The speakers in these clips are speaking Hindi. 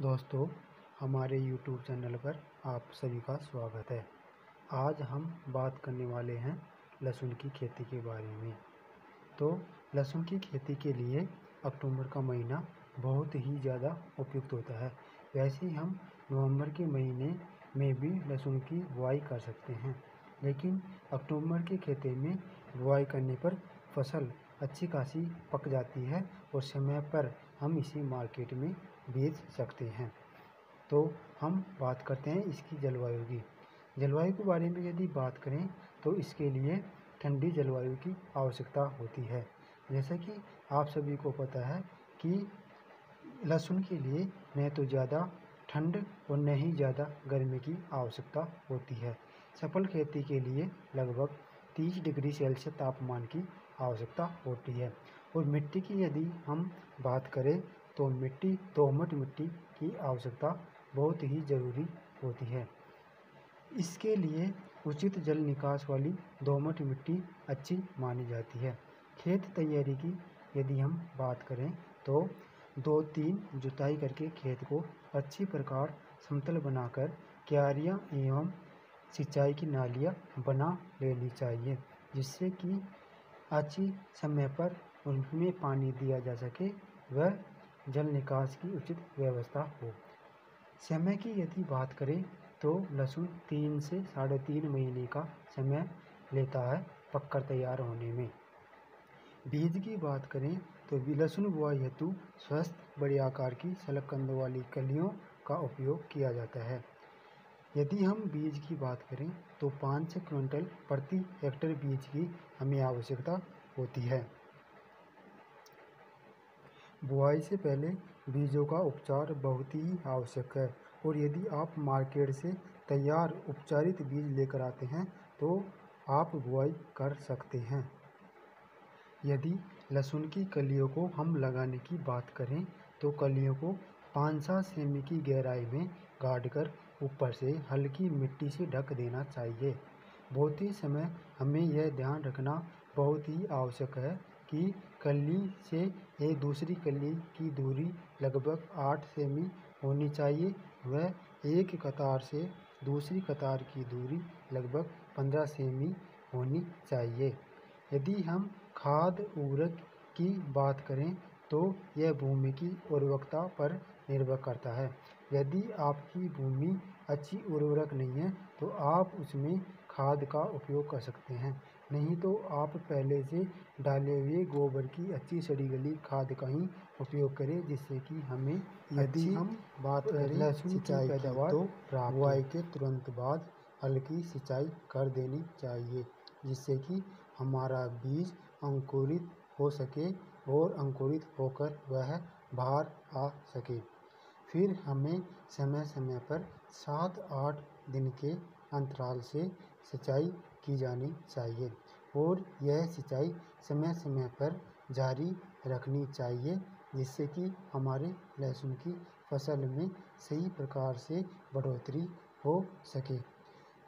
दोस्तों, हमारे YouTube चैनल पर आप सभी का स्वागत है। आज हम बात करने वाले हैं लहसुन की खेती के बारे में। तो लहसुन की खेती के लिए अक्टूबर का महीना बहुत ही ज़्यादा उपयुक्त होता है। वैसे ही हम नवंबर के महीने में भी लहसुन की बुआई कर सकते हैं, लेकिन अक्टूबर के खेती में बुआई करने पर फसल अच्छी खासी पक जाती है और समय पर हम इसे मार्केट में बेच सकते हैं। तो हम बात करते हैं इसकी जलवायु की। जलवायु के बारे में यदि बात करें तो इसके लिए ठंडी जलवायु की आवश्यकता होती है। जैसा कि आप सभी को पता है कि लहसुन के लिए न तो ज़्यादा ठंड और न ही ज़्यादा गर्मी की आवश्यकता होती है। सफल खेती के लिए लगभग 30 डिग्री सेल्सियस तापमान की आवश्यकता होती है। और मिट्टी की यदि हम बात करें तो दोमट मिट्टी की आवश्यकता बहुत ही ज़रूरी होती है। इसके लिए उचित जल निकास वाली दोमट मिट्टी अच्छी मानी जाती है। खेत तैयारी की यदि हम बात करें तो 2-3 जुताई करके खेत को अच्छी प्रकार समतल बनाकर क्यारियाँ एवं सिंचाई की नालियाँ बना लेनी चाहिए, जिससे कि अच्छी समय पर उनमें पानी दिया जा सके व जल निकास की उचित व्यवस्था हो। समय की यदि बात करें तो लहसुन 3 से 3.5 महीने का समय लेता है पककर तैयार होने में। बीज की बात करें तो लहसुन बुआई हेतु स्वस्थ बड़े आकार की शलगकंद वाली कलियों का उपयोग किया जाता है। यदि हम बीज की बात करें तो 5 क्विंटल प्रति हेक्टेयर बीज की हमें आवश्यकता होती है। बुआई से पहले बीजों का उपचार बहुत ही आवश्यक है और यदि आप मार्केट से तैयार उपचारित बीज लेकर आते हैं तो आप बुआई कर सकते हैं। यदि लहसुन की कलियों को हम लगाने की बात करें तो कलियों को 5-7 सेमी की गहराई में गाड़कर ऊपर से हल्की मिट्टी से ढक देना चाहिए। बोते समय हमें यह ध्यान रखना बहुत ही आवश्यक है कि कली से एक दूसरी कली की दूरी लगभग 8 सेमी होनी चाहिए व एक कतार से दूसरी कतार की दूरी लगभग 15 सेमी होनी चाहिए। यदि हम खाद उर्वरक की बात करें तो यह भूमि की उर्वरकता पर निर्भर करता है। यदि आपकी भूमि अच्छी उर्वरक नहीं है तो आप उसमें खाद का उपयोग कर सकते हैं, नहीं तो आप पहले से डाले हुए गोबर की अच्छी सड़ी गली खाद का ही उपयोग करें, जिससे कि हमें यदि हम बात करें लहसुन की पैदावार तो बुआई के तुरंत बाद हल्की सिंचाई कर देनी चाहिए, जिससे कि हमारा बीज अंकुरित हो सके और अंकुरित होकर वह बाहर आ सके। फिर हमें समय समय पर 7-8 दिन के अंतराल से सिंचाई की जानी चाहिए और यह सिंचाई समय समय पर जारी रखनी चाहिए, जिससे कि हमारे लहसुन की फसल में सही प्रकार से बढ़ोतरी हो सके।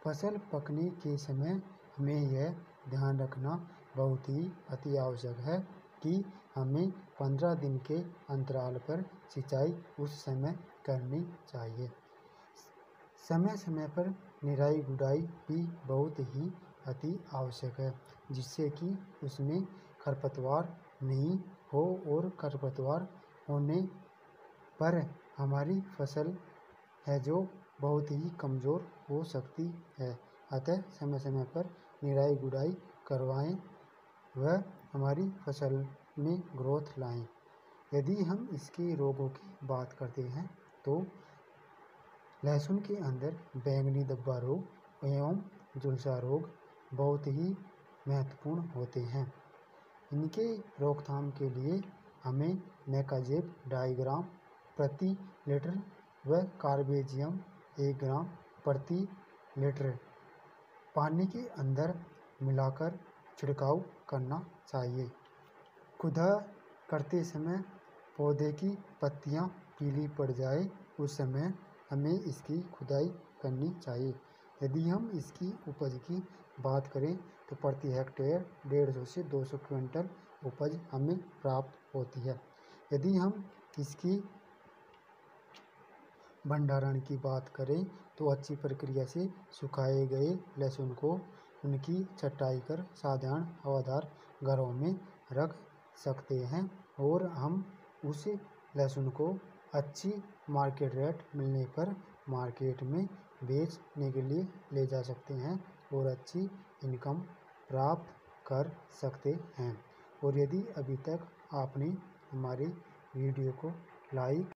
फसल पकने के समय हमें यह ध्यान रखना बहुत ही अति आवश्यक है कि हमें 15 दिन के अंतराल पर सिंचाई उस समय करनी चाहिए। समय समय पर निराई गुड़ाई भी बहुत ही अति आवश्यक है, जिससे कि उसमें खरपतवार नहीं हो और खरपतवार होने पर हमारी फसल है जो बहुत ही कमज़ोर हो सकती है। अतः समय समय पर निराई गुड़ाई करवाएं व हमारी फसल में ग्रोथ लाएं। यदि हम इसके रोगों की बात करते हैं तो लहसुन के अंदर बैंगनी धब्बा रोग एवं झुलसा रोग बहुत ही महत्वपूर्ण होते हैं। इनके रोकथाम के लिए हमें मैकाजेब 2.5 ग्राम प्रति लीटर व कार्बेजियम 1 ग्राम प्रति लीटर पानी के अंदर मिलाकर छिड़काव करना चाहिए। खुदाई करते समय पौधे की पत्तियां पीली पड़ जाए उस समय हमें इसकी खुदाई करनी चाहिए। यदि हम इसकी उपज की बात करें तो प्रति हेक्टेयर 150 से 200 क्विंटल उपज हमें प्राप्त होती है। यदि हम इसकी भंडारण की बात करें तो अच्छी प्रक्रिया से सुखाए गए लहसुन को उनकी छटाई कर साधारण हवादार घरों में रख सकते हैं और हम उस लहसुन को अच्छी मार्केट रेट मिलने पर मार्केट में बेचने के लिए ले जा सकते हैं और अच्छी इनकम प्राप्त कर सकते हैं। और यदि अभी तक आपने हमारे वीडियो को लाइक